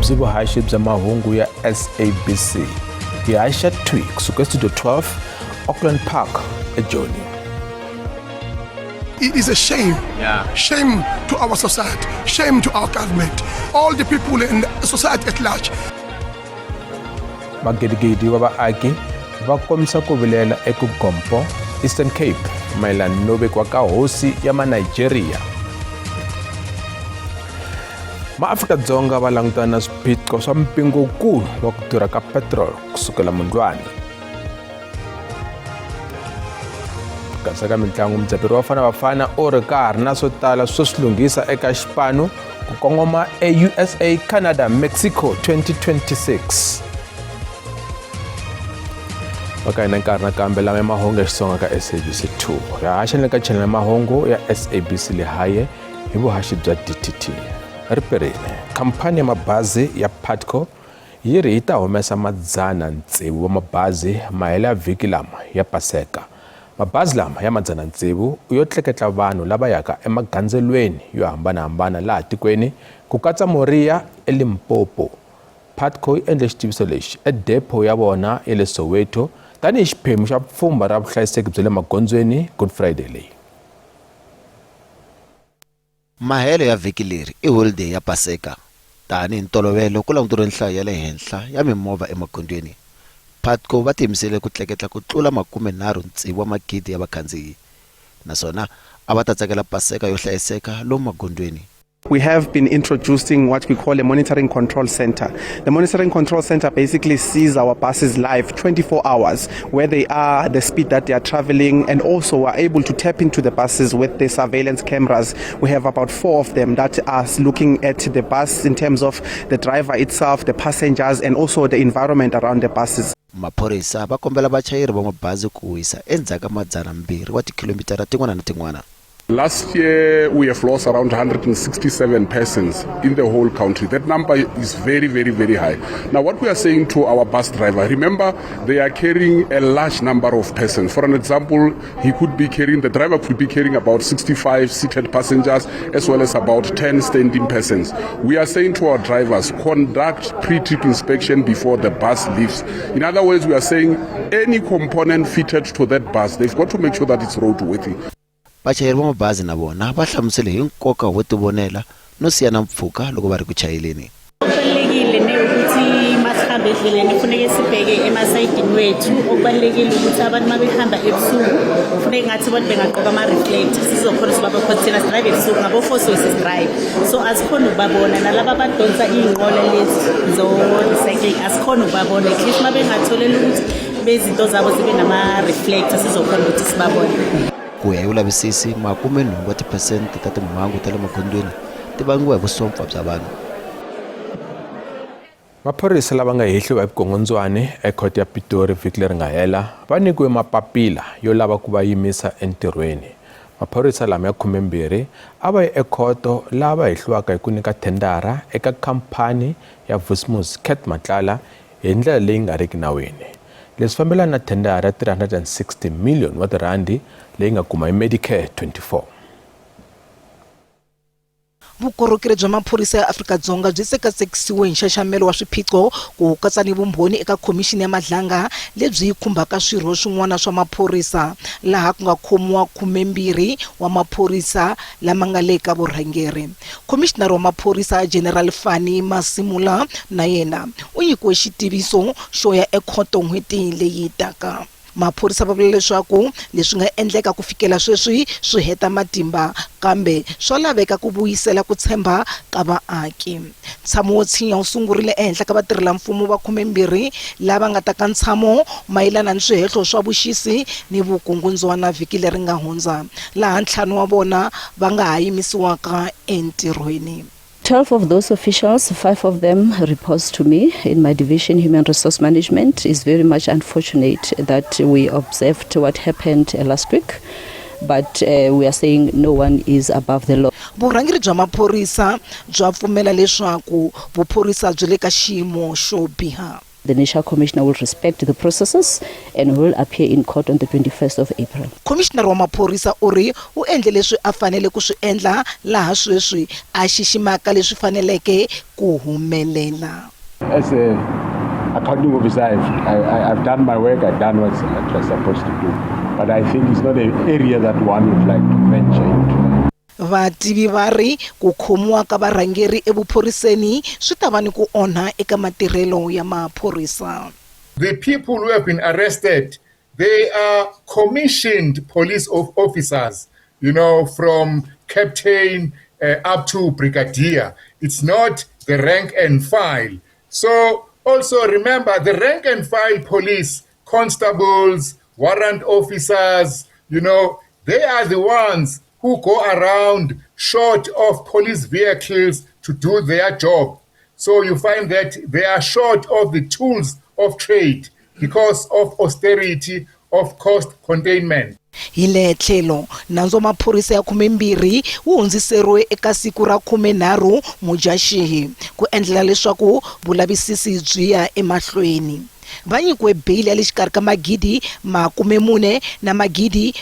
byi vuhaxi bya mahungu ya SABC. Hi haxa twi kusuka studio 12 Auckland Park eJoni. It is a shame. Shame to our society, shame to our government, all the people in the society at large. Magidigidi wa vaaki va kombisa ku vilela eka Gompo, Eastern Cape, mayelana no vekiwa ka hosi ya maNigeria. MaAfrika-Dzonga va langutana na swiphiqo swa mpingukulu wa ku durha ka petrol kusukela Mundlwana. Kasi ka mitlangu mudzaberi wa Bafana u ri karhi na swo tala swo swi lunghisa eka xipano ku kongoma USA, Canada, Mexico 2026. Vakaina nkarhi nakambe lama mahungu ya Xitsonga ka SABC 2. Ya haxa ka channel mahungu ya SABC Lehaye hi vuhaxi bya DTT. Riperini, kampani ya mabazi ya Patco yi ri yi ta humesa 106 wa mabazi mahela ya vhiki lama ya Paseka. Mabazi lama ya 106 yo tleketla vanhu lava yaka emagandzelweni yo hambanahambana laha tikweni ku katsa Moriya eLimpopo. Patco yi endle xitiviso lexi edepo ya vona ya le Soweto tanihi xiphemu xa pfhumba ra vuhlayiseki bya le magondzweni Good Friday leyi. Mahelo ya vhiki leri i holiday ya Paseka. Tani ntolovelo ku languturiwe nhlayo ya le henhla ya mimovha emagondzweni. Patco va tiyimisele ku tleketla ku tlula 36 wa magidi ya vakhandziyi. Naswona a va ta tsakela Paseka yo hlayiseka lomu magondzweni. We have been introducing what we call a monitoring control center. The monitoring control center basically sees our buses live 24 hours, where they are, the speed that they are traveling, and also are able to tap into the buses with the surveillance cameras. We have about 4 of them that are looking at the bus in terms of the driver itself, the passengers, and also the environment around the buses. Maphorisa va kombela vachayeri va mabazi ku wisa endzhaku ka 200 wa tikilomitara tin'wana na tin'wana. Last year, we have lost around 167 persons in the whole country. That number is very, very, very high. Now, what we are saying to our bus driver, remember, they are carrying a large number of persons. For an example, the driver could be carrying about 65 seated passengers as well as about 10 standing persons. We are saying to our drivers, conduct pre-trip inspection before the bus leaves. In other words, we are saying any component fitted to that bus, they've got to make sure that it's roadworthy. Vachayeri va mabazi na vona va hlamusele hi nkoka wo tivonela no siyana mpfhuka loko va ri ku chayeleni. Okubalulekile ne ukuthi masihambe endleleni kufanele sibheke emasayidini wethu. Okubalulekile ukuthi abantu mabehamba ebusuku kufanele ngathi abantu bengaqoka ama-reflector sizokhona sibabakhothela sidrive ebusuku ngabo-force drive. So asikhona ukubabona nalaba abadonsa iy'nqola lezi zo-recycling asikhona ukubabona. At least mabengatholeli ukuthi bezinto zabo zibe nama-reflector sizokhona ukuthi sibabone. Ku ya hi vulavisisi 80% ta timhangu ta le magondzweni ti vangiwa hi vusopfa bya vanhu. Maphorisa lava nga hehliwa hi vukungundzwani ekhoto ya Pitori vhiki leri nga hela va nyikiwe mapapila yo lava ku va yimisa entirhweni. Maphorisa lama ya 12 a va yi ekhoto lava hehliwaka hi ku nyika thendara eka khampani ya Vusmus Cat Matlala hi ndlela leyi nga riki nawini. Leswi fambelana na thendara 360 million wa tirandi leyi nga kuma hi Medicare 24. Vukorhokeri bya maphorisa ya Afrika-Dzonga byi sekasekisiwe hi nxaxamelo wa swiphiqo ku katsa ni vumbhoni eka khomixini ya madlanga lebyi khumbaka swirho swin'wana swa maphorisa laha ku nga khomiwa 12 wa maphorisa lama nga le ka vurhangeri. Commissioner wa maphorisa General Fani Masimula na yena u nyikiwe xitiviso xo ya ekhoto n'hweti leyi taka. Maphorisa va vula leswaku leswi nga endleka ku fikela sweswi swi heta matimba kambe swo laveka ku vuyisela ku tshemba ka vaaki. Ntshamo wo tshinya wu sungurile ehenhla ka vatirhela mfumo va 12 lava nga ta ka ntshamo mayelana ni swihehlo swa vuxisi ni vukungundzwana vhiki leri nga hundza laha 5 wa vona va nga ha yimisiwaka entirhweni. 12 of those officials, 5 of them reports to me in my division, Human Resource Management. It's very much unfortunate that we observed what happened last week, but we are saying no one is above the law. Vurhangeri bya maphorisa bya pfumela leswaku vuphorisa byi le ka xiyimo xo biha. The National Commissioner will respect the processes and will appear in court on the 21st of April. Commissioner wa maphorisa u ri u endle leswi a fanele ku swi endla laha sweswi a xiximaka leswi faneleke ku humelela. As a accounting officer, I've done my work, I've done what I was supposed to do. But I think it's not an area that one would like to venture into. Vativi va ri ku khomiwa ka varhangeri evuphoriseni swi ta va ni ku onha eka matirhelo ya maphorisa. The people who have been arrested, they are commissioned police officers, from captain up to brigadier. It's not the rank and file. So also remember, the rank and file police, constables, warrant officers, they are the ones who go around short of police vehicles to do their job. So you find that they are short of the tools of trade because of austerity, of cost containment. Hi le tlhelo nandzu wa maphorisa ya 12 wu hundziseriwe eka siku ra 13 Mudyaxihi ku endlela leswaku vulavisisi byi ya emahlweni. Va nyikiwe bail ya le xikarhi ka R40 na R80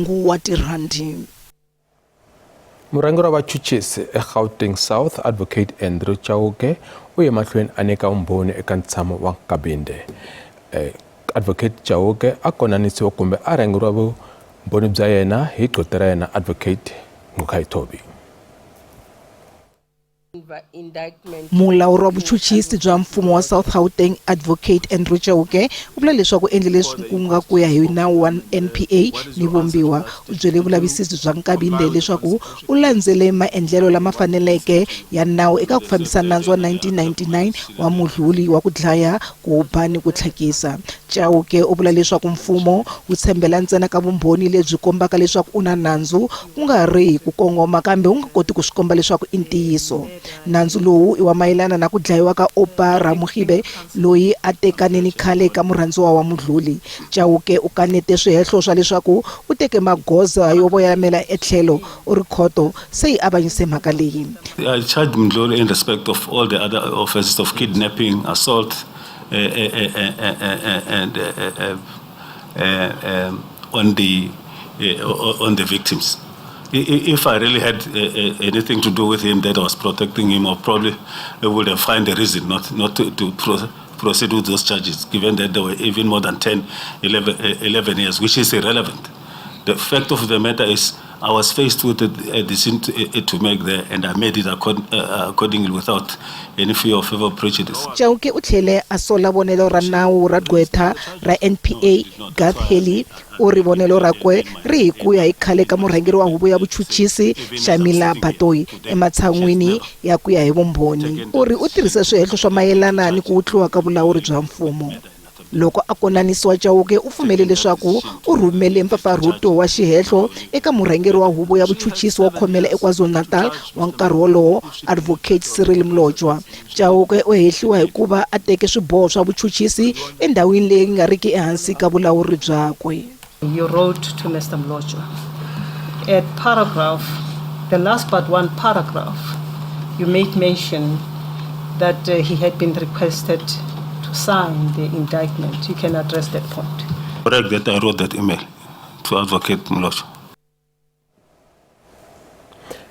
wa tirhandi. Murhangeri wa vachuchisi eGauteng South Advocate Andrew Chauke u ye mahlweni a nyika vumbhoni eka ntshamo wa Nkabinde. Advocate Chauke a konanisiwa kumbe a rhangeriwa vumbhoni bya yena hi dlotera ra yena Advocate Ngukhayithobi. Mulawuri wa vuchuchisi bya mfumo wa South Gauteng Advocate Andrew Chauke u vula leswaku endle leswi ku nga ku ya hi nawu wa NPA ni vumbiwa u byele vulavisisi bya Nkabinde leswaku u landzele maendlelo lama faneleke ya nawu eka ku fambisa nandzu wa 1999 wa mudluli wa ku dlaya, ku ba ni ku tlhakisa. Chauke u vula leswaku mfumo wu tshembela ntsena ka vumbhoni lebyi kombaka leswaku una nandzu ku nga ri ku kongoma kambe u nga koti ku swi komba leswaku i ntiyiso. Nandzu lowu i wa mayelana na ku dlayiwa ka Opa Ramugibe loyi a tekaneni khale ka murhandziwa wa mudluli. Chauke u kanete swihehlo swa leswaku u teke magoza yo voyamela etlhelo u ri khoto se yi avanyise mhaka leyi. I charge Mdluli in respect of all the other offenses of kidnapping, assault, and on the victims. If I really had anything to do with him, that I was protecting him, or probably I would have found a reason not to proceed with those charges, given that there were even more than 11 years, which is irrelevant. The fact of the matter is, I was faced with a decision to make there, and I made it accordingly without any fear of ever prejudice. Chauke u tlhele a sola vonelo ra nawu ra gqwetha ra NPA Garth Haley u ri vonelo rakwe ri hi ku ya hi khale ka murhangeri wa huvo ya vuchuchisi Shamila Batoyi ematshan'wini ya ku ya hi vumbhoni. U ri u tirhisa swihehlo swa mayelana ni ku tluwa ka vulawuri bya mfumo. Loko a konanisiwa Chauke u pfumele leswaku u rhumele mpfapfarhuto wa xihehlo eka murhangeri wa huvo ya vuchuchisi wa khomela eKwaZulu-Natal wa nkarhi wolowo Advocate Cyril Mlojwa. Chauke u hehliwa hikuva a teke swiboho swa vuchuchisi endhawini leyi nga riki ehansi ka vulawuri byakwe. You wrote to Mr. Mlojwa at paragraph, the last but one paragraph, you made mention that he had been requested to sign the indictment. You can address that point. Correct that I wrote that email to Advocate Mlojwa.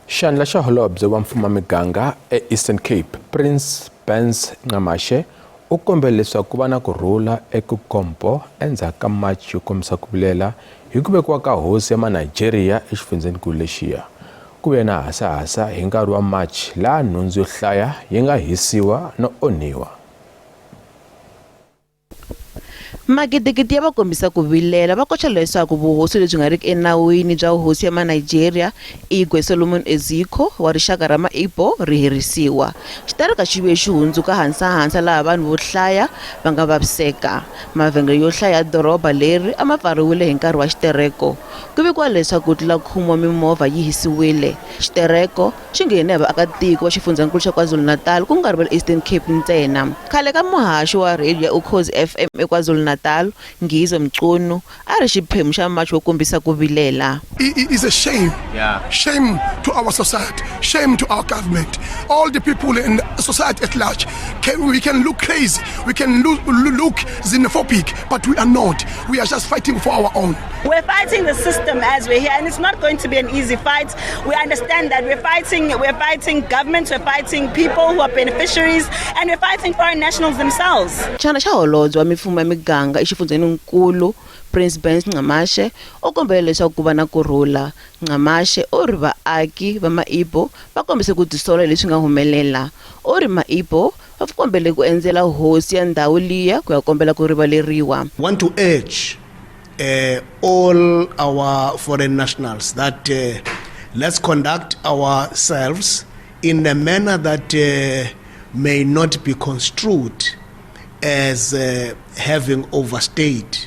Xandla xa holobye wa mfumo miganga eEastern Cape Prince Benz Nxamashe u kombele leswaku ku va na kurhula eKukompo endzhaku ka machi yo kombisa ku vilela hi ku vekiwa ka hosi ya maNigeria exifundzeninkulu lexiya. Ku ve na hasahasa hi nkarhi wa machi laha nhundzu yo hlaya yi nga hisiwa no onhiwa. Magidigidi ya va kombisa ku vilela va koxa leswaku vuhosi lebyi nga riki enawini bya hosi ya maNigeria Igwe Solomon Eziko wa rixaka ra Maipo ri herisiwa. Xitareka xi ve xi hundzuka hansa laha vanhu vo hlaya va nga vaviseka. Mavhengele yo hlaya doroba leri a ma pfariwile hi nkarhi wa xitereko. Ku vekiwa leswaku tlula khumo mimovha yi hisiwile. Xitereko xi nghene hi vaakatiko wa xifundzeninkulu xa KwaZulu-Natal ku nga ri va Eastern Cape ntsena. Khale ka muhaxi wa radio ya Ukhozi FM eKwaZulu-Natal KwaZulu-Natal Ngizo Mchunu a ri xiphemu xa macho wo kombisa ku vilela. It is a shame. Shame to our society. Shame to our government. All the people in society at large. We can look crazy. We can look xenophobic, but we are not. We are just fighting for our own. We're fighting the system as we're here, and it's not going to be an easy fight. We understand that we're fighting governments, we're fighting people who are beneficiaries, and we're fighting foreign nationals themselves. Chana xa holobye wa mifumo ya miganga exifundzeninkulu Prince Benz Nxamashe o kombela leswaku ku va na kurhula. Nxamashe o ri vaaki va Maipo va kombise ku tisola leswi nga humelela. O ri Maipo va kombele ku endzela hosi ya ndhawu liya ku ya kombela ku rivaleriwa. Want to urge all our foreign nationals that let's conduct ourselves in a manner that may not be construed as having overstayed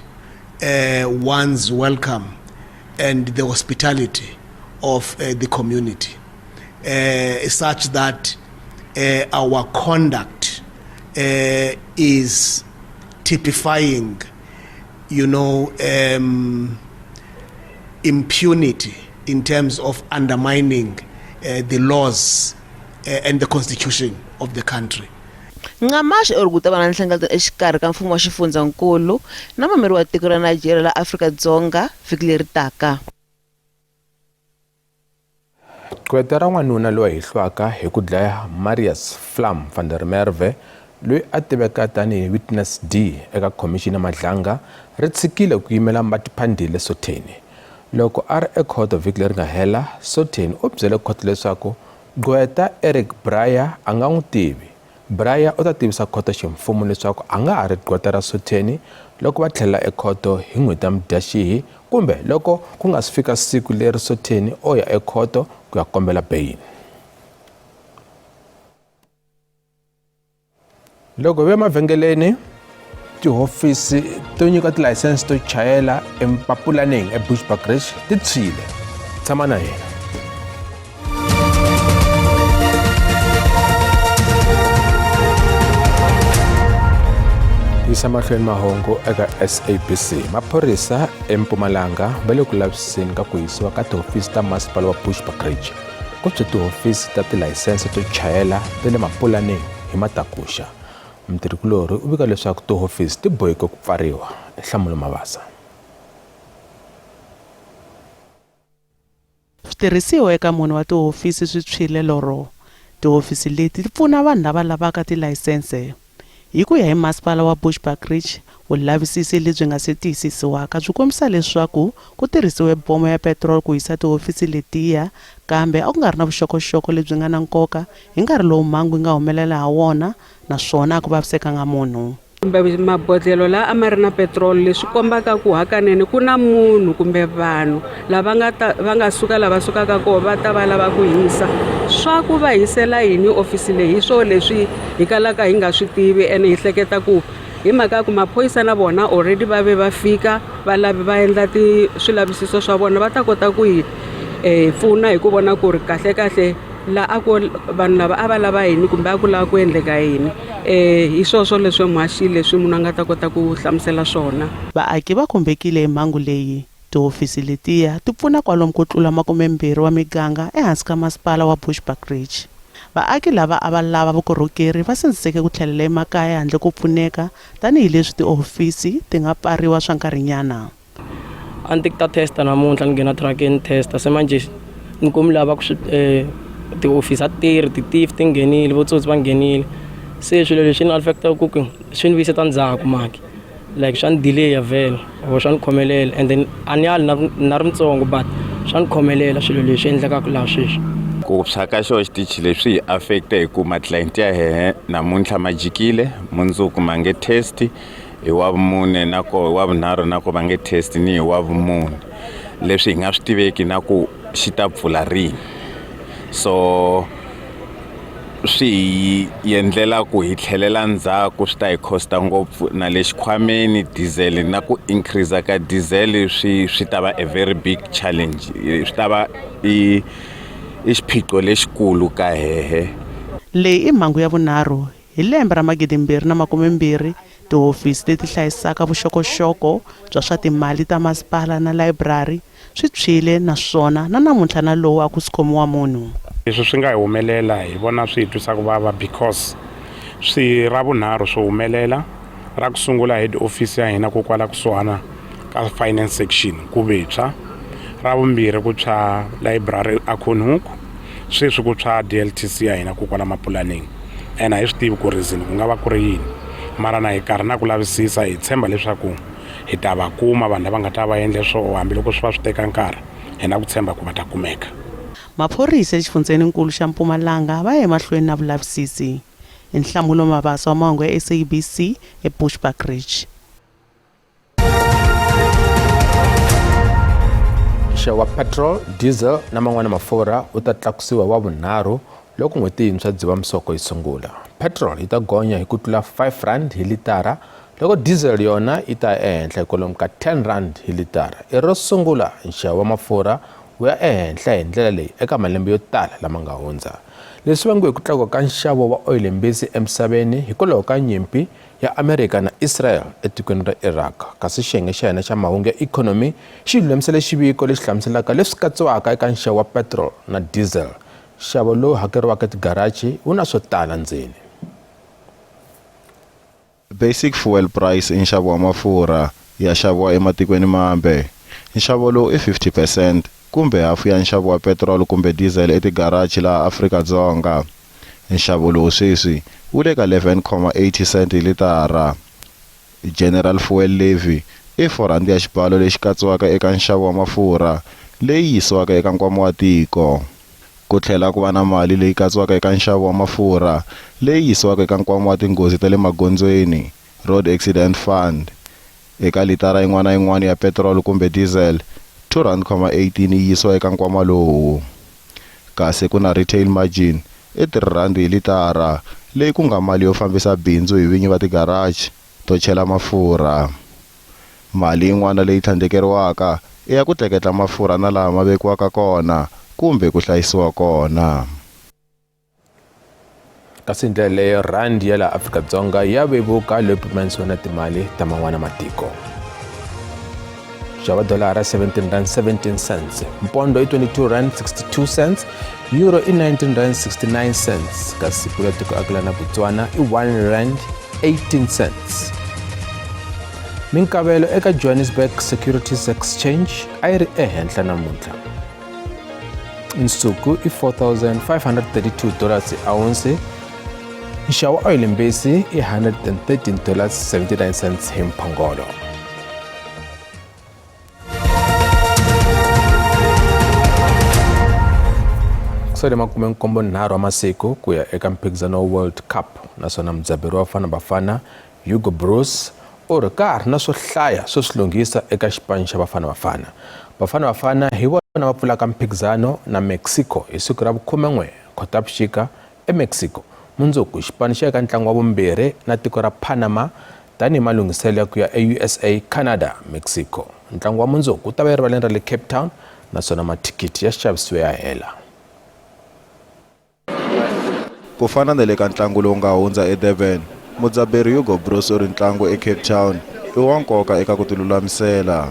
one's welcome and the hospitality of the community, such that our conduct is typifying, impunity in terms of undermining the laws and the constitution of the country. Nxamashe o ri ku ta va na nhlengeleto exikarhi ka mfumo wa xifundzankulu na mameri wa tiko ra Nigeria la Afrika-Dzonga vhiki leri taka. Kweta ra n'wanuna loyi hlwaka hi ku dlaya Marius Flam van der Merwe loyi a tiveka tanihi Witness D eka khomixini ya Madlanga ri tshikile ku yimela Matiphandile Sotheni. Loko a ri ekhoto vhiki leri nga hela, Sotheni u byele khoto leswaku Gqweta Eric Breyer a nga n'wi tivi. Breyer u ta tivisa khoto ximfumo leswaku a nga ha ri Gqweta ra Sotheni loko va tlhela ekhoto hi n'hweti ya Mudyaxihi kumbe loko ku nga si fika siku leri Sotheni o ya ekhoto ku ya kombela bail. Loko ve mavhengeleni tihofisi to nyika tilayisense to chayela eMapulaneng eBushbuckridge ti tshwile. Tshama na yena. Yisa mahlweni mahungu eka SABC. Maphorisa eMpumalanga va le ku laviseni ka ku yisiwa ka tihofisi ta masipala wa Bushbuckridge. Ku tshwe tihofisi ta tilayisense to chayela ta le Mapulaneng hi Matakusha. Mtirhikulori u vika leswaku tihofisi ti boheke ku pfariwa. Nhlamulo Mabasa. Switirhisiwa eka munhu wa tihofisi swi tshwile loro. Tihofisi leti ti pfuna vanhu lava lavaka tilayisense. Hi ku ya hi masipala wa Bushbuckridge, vulavisisi lebyi nga se tiyisisiwaka byi kombisa leswaku ku tirhisiwe bomo ya petrol ku yisa tihofisi letiya, kambe a ku nga ri na vuxokoxoko lebyi nga na nkoka hi nkarhi lowu mhangu nga humelela ha wona, naswona ku vavisekanga munhu. Kumbe mabodlelo la a ma ri na petrol leswi kombaka ku hakanene ku na munhu kumbe vanhu lava nga suka lava sukaka kona va ta va lava ku hisa swa ku va hisela yini ofisi leyi. Hi swo leswi hi kalaka hi nga swi tivi ene hi hleketa ku hi mhaka ku maphorisa na vona already va ve va fika va endla swilavisiso swa vona va ta kota ku hi pfuna hi ku vona ku ri kahle la ako vanhu lava a va lava yini kumbe a ku lava ku endleka yini. Hi swoswo leswi mhaxile leswi munhu a nga ta kota ku hlamusela swona. Vaaki va kombekile hi mhangu leyi. Tihofisi letiya ti pfuna kwalomu ku tlula 20 wa miganga ehansi ka masipala wa Bushbuckridge. Vaaki lava a va lava vukorhokeri va sindziseke ku tlhelela emakaya handle ko pfuneka tanihileswi tihofisi ti nga pfariwa swa nkarhinyana. A ndzi ta testa namuntlha ni nghena truckini testa se manje ni komi lava ku tihofisi a tirhi ti-thief ti nghenile votsotsi va nghenile se swilo leswi ni affecta ku swi ni vuyiseta ndzhaku maki like swa ni delay vhele or swa ni khomelela and then a ni yali na ri mtsongo but swa ni khomelela swilo leswi endlekaka laha sweswi. Ku psaka xo xitichi leswi hi affecta hi ku ma-client ya hehe namuntlha ma jikile mundzuku ma nge test hi wa vumune nako wa vunharhu nako va nge test ni hi wa vumune leswi hi nga swi tiveki na ku xi ta pfula rini. So swi hi endlela ku hi tlhelela ndzhaku swi ta hi costa ngopfu na le xikhwameni diesel na ku increase ka diesel swi ta va a very big challenge. Swi ta va i xiphiqo lexikulu ka hehe. Leyi i mhangu ya vunharhu hi lembe ra 2020 tihofisi leti hlayisaka vuxokoxoko bya swa timali ta masipala na library swi tshwile naswona na namuntlha na lowu a ku sikhomiwa munhu. Leswi swi nga hi humelela hi vona swi hi twisaka vava because swi ra vunharhu swo humelela ra ku sungula head office ya hina kokwala kusuhana ka finance section ku vetswa, ra vumbirhi ku tshwa library a Khonhuku, sweswi ku tshwa DLTC ya hina kokwala mapulaning. And a hi swi tivi ku reason ku nga va ku ri yini, mara na hi karhi na ku lavisisa hi tshemba leswaku hi ta va kuma vanhu lava nga ta va endle swo hambiloko swi va swi teka nkarhi hi na ku tshemba ku va ta kumeka. Maphorisa exifundzeninkulu xa Mpumalanga va ya emahlweni na vulavisisi. Nhlamulo Mabasa wa mahungu ya SABC eBushbuckridge. Nxavo wa petrol, diesel na man'wana mafurha u ta tlakusiwa wa vunharhu loko n'hweti yintshwa Dzivamisoko yi sungula. Petrol yi ta gonya hi ku tlula 5 rand hi litara, loko diesel yona yi ta ehenhla hi kwalomu ka 10 rand hi litara. Ro sungula nxavo wa mafurha wu ya ehenhla hi ndlela leyi eka malembe yo tala lama nga hundza. Leswi vangiwe hi ku tlakuka ka nxavo wa oil mbisi emisaveni hikwalaho ka nyimpi ya Amerika na Israel etikweni ra Iraq. Kasi xiyenge xa hina xa mahungu ya ikhonomi xi lulamisele xiviko lexi hlamuselaka leswi katsiwaka eka nxavo wa petrol na diesel. Nxavo lowu hakeriwaka tigaraji wu na swo tala ndzeni. Basic fuel price i nxavo wa mafurha ya xaviwa ematikweni mambe. Nxavo lowu i 50% kumbe hafu ya nxavo wa petrol kumbe diesel etigaraji laha Afrika-Dzonga. Nxavo lowu sweswi wu le ka 11.80 cent hi litara. General fuel levy i 4 rand ya xibalo lexi katsiwaka eka nxavo wa mafurha leyi yisiwaka eka nkwama wa tiko. Ku tlhela ku va na mali leyi katsiwaka eka nxavo wa mafurha leyi yisiwaka eka nkwama wa tinghozi ta le magondzweni, road accident fund. Eka litara yin'wana na yin'wana ya petrol kumbe diesel 2.18 yi yisiwa eka nkwama lowu. Kasi ku na retail margin i 3 rand hi litara leyi ku nga mali yo fambisa bindzu hi vinyi va tigaraji to chela mafurha. Mali yin'wana leyi tlhandlekeriwaka i ya ku tleketla mafurha na laha ma vekiwaka kona kumbe ku hlayisiwa kona. Kasi ndlela leyo rand ya la Afrika-Dzonga ya vevuka leyi pimanisiwa na timali ta man'wana matiko. Nxavo wa dolara 17 rand 17 cents, mpondo i 22 rand 62 cents, euro i 19 rand 69 cents, kasi pula tiko akila na Botswana i 1 rand 18 cents. Minkavelo eka Johannesburg Securities Exchange a yi ri ehenhla namuntlha. Nsuku i $4,532 a ounce. Nxavo wa oil mbisi i $113.79 hi mphongolo. Kusale 73 wa masiku ku ya eka mphikizano wa World Cup, naswona mudzaberi wa Bafana Bafana Hugo Broos u ri karhi na swo hlaya swo swi lunghisa eka xipano xa Bafana Bafana. Bafana Bafana hi vona va pfulaka mphikizano na Mexico hi siku ra vu-11 Khotavuxika eMexico. Mundzuku xipano xa eka ntlangu wa vumbirhi na tiko ra Panama tani hi malunghiselo ya ku ya eUSA, Canada, Mexico. Ntlangu wa mundzuku ta va yi rivaleni ra le Cape Town, naswona mathikiti ya xavisiwe ya hela. Ku fana na le ka ntlangu lowu nga hundza eDurban, mudzaberi Hugo Broos u ri ntlangu eCape Town i wa nkoka eka ku tilulamisela.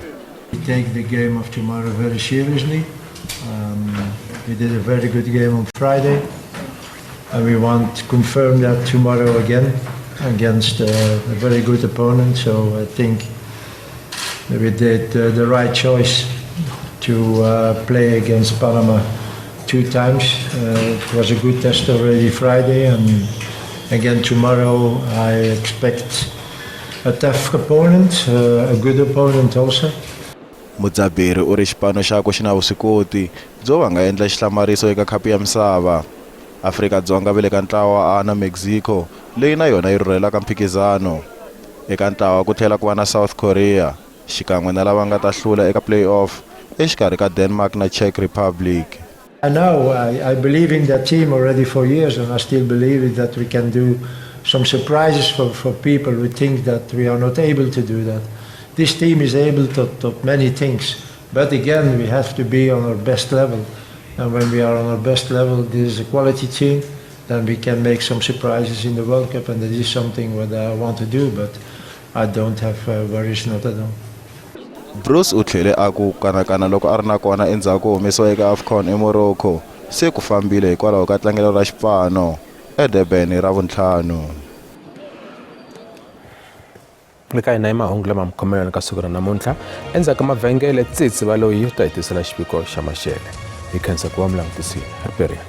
We take the game of tomorrow very seriously. We did a very good game on Friday, and we want to confirm that tomorrow again against a very good opponent. So I think we did the right choice to play against Panama 2 times. It was a good test already Friday, and again tomorrow I expect a tough opponent, a good opponent also. Mudzaberi u ri xipano xa ku xi na vuswikoti byo va nga endla xihlamariso eka khapu ya misava. Afrika-Dzonga ve le ka ntlawa A na Mexico leyi na yona yi rhurhelaka mphikizano. Eka ntlawa ku tlhela ku va na South Korea xikan'we na lava nga ta hlula eka play-off exikarhi ka Denmark na Czech Republic. I believe in that team already for years, and I still believe that we can do some surprises for people who think that we are not able to do that. This team is able to many things, but again we have to be on our best level, and when we are on our best level, this is a quality team, then we can make some surprises in the World Cup, and that is something what I want to do. But I don't have worries, not at all. Bruce u tlhele a ku kanakana loko a ri na kona endzhaku ko humesiwa eka AFCON eMorocco se ku fambile hikwalaho ka tlangelo ra xipano eDurban ra vuntlhanu. Leka hina hi mahungu lama mukhomelweni ka siku ra namuntlha endzhaku ka mavhengele tsitsi va loyi ta hitisela xipiko xa maxele hi khensa ku va mulangutisile Harperia.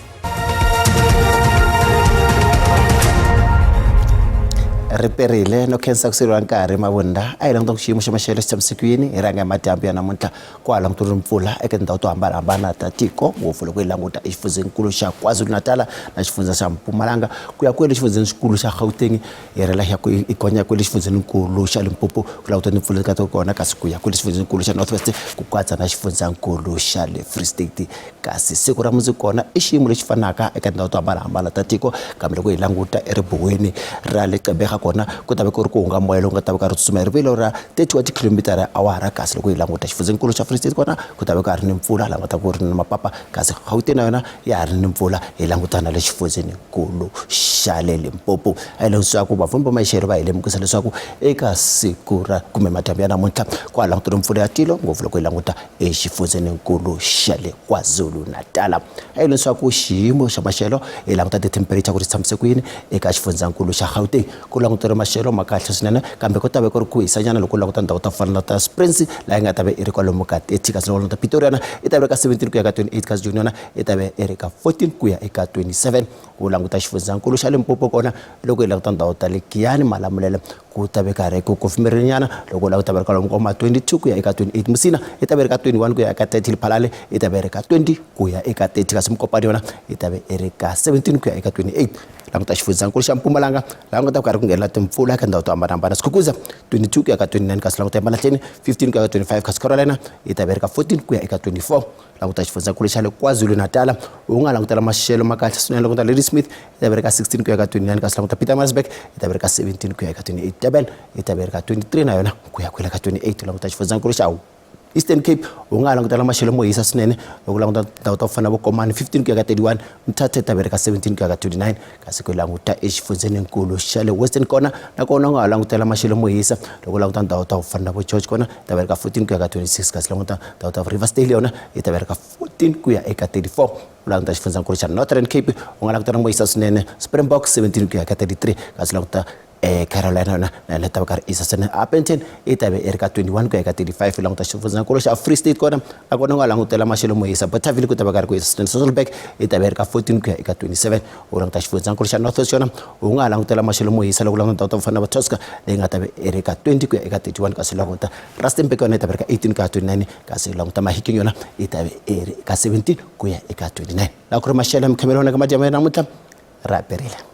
Riperile no khensa ku sirwa nkarhi mavunda a hi languta ku xiyimo xa maxelo xi tshamisekile hi ranga madyambu ya namuntlha kwala ku ri mpfula eka tindhawu to hambanahambana ta tiko ngopfu loko hi languta exifundzeninkulu xa KwaZulu-Natal na xifundza xa Mpumalanga ku ya kwele xifundzeninkulu xa Gauteng hi rela ya ku ikonya kwele xifundzeninkulu xa Limpopo ku languta timpfula ka to kona kasi ku ya kwele xifundzeninkulu xa North West ku katsa na xifundzeninkulu xa le Free State kasi siku ra mundzuku kona i xiyimo lexi fanaka eka tindhawu to hambanahambana ta tiko kambe loko hi languta eribuweni ra le Gqeberha kona ku ta va ku ri ku hunga moya lowu nga ta va ka ri tsutsuma hi rivilo ra 30 wa tikhilomitara awara kasi loko hi languta xifundzeninkulu xa Free State kona ku ta va ka ri ni mpfula laha nga ta ku ri ni mapapa kasi Gauteng na yona ya ha ri ni mpfula hi langutana le xifundzeninkulu xa le Limpopo a hi leswaku vapfuni va maxelo va hi lemukisa leswaku eka siku ra kumbe madyambu ya namuntlha ku ha langutana mpfula ya tilo ngopfu loko hi languta exifundzeninkulu xa le KwaZulu-Natal a hi leswaku xiyimo xa maxelo hi languta ti-temperature ku ri tshamiseka ku yini eka xifundzeninkulu xa Gauteng ku langutana maxelo ma kahle swinene kambe ku ta va ku ri ku hisanyana loko languta ndhawu ta fana na ta Springs laha nga ta va i ri kwalomu ka 30 kasi loko languta Pretoria i ta va ka 17 ku ya ka 28 kasi Joni i ta va i ri ka 14 ku ya eka 27 ku languta xifundzeninkulu xa Limpopo kona loko hi languta ndhawu ta le Giyani Malamulele ku ta va karhi ku kufumerinyana loko languta va ri kwalomu ka 22 ku ya eka 28 Musina i ta va ri ka 21 ku ya eka 30 Lephalale i ta va ri ka 20 ku ya eka 30 kasi Mokopane yona i ta va i ri ka 17 ku ya eka 28 languta xifundzeninkulu xa Mpumalanga laha nga ta ku karhi ku nghenela timpfula eka ndhawu to hambanahambana Skukuza 22 ku ya ka 29 kasi languta eMalahleni 15 ku ya ka 25 kasi Carolina i ta va ri ka 14 ku ya eka 24 languta xifundzeninkulu xa le KwaZulu-Natal u nga langutela maxelo ma kahle swinene languta Ladysmith i ta va ri ka 16 ku ya ka 29 kasi languta Pietermaritzburg i ta va ri ka 17 ku ya eka 28 Durban i ta va ri ka 23 na yona ku ya kwela ka 28 languta xifundzeninkulu xa Eastern Cape u nga langutela maxelo mo hisa swinene loko languta ndhawu to fana Vukomani 15 ku ya ka 31 Mthathe ta va ri ka 17 ku ya ka 29 kasi ku languta exifundzeninkulu xa le Western kona nakona u nga langutela maxelo mo hisa loko languta ndhawu to fana vo George kona ta va ri ka 14 ku ya ka 26 kasi languta ndhawu ta Riversdale yona i ta va ri ka 14 ku ya eka 34 languta xifundzeninkulu xa Northern Cape u nga langutela mo hisa swinene Springbok 17 ku ya ka 33 kasi languta Carolina na le ta va karhi isa swinene Appleton i ta va i ri ka 21 ku ya eka 35 languta xifundzeninkulu xa Free State kona a kona u nga langutela maxelo mo hisa Bothaville ku ta va karhi ku isa swinene Sasolburg i ta va i ri ka 14 ku ya eka 27 u languta xifundzeninkulu xa North West yona u nga langutela maxelo mo hisa loko languta ndhawu to fana na Tosca leyi nga ta va i ri ka 20 ku ya eka 31 kasi languta Rustenburg yona i ta va ri ka 18 ku ya 29 kasi languta Mahikeng yona i ta va i ri ka 17 ku ya eka 29 la ku ri maxelo ya mikhamelwana ka madyambu ya namuntlha ra perile.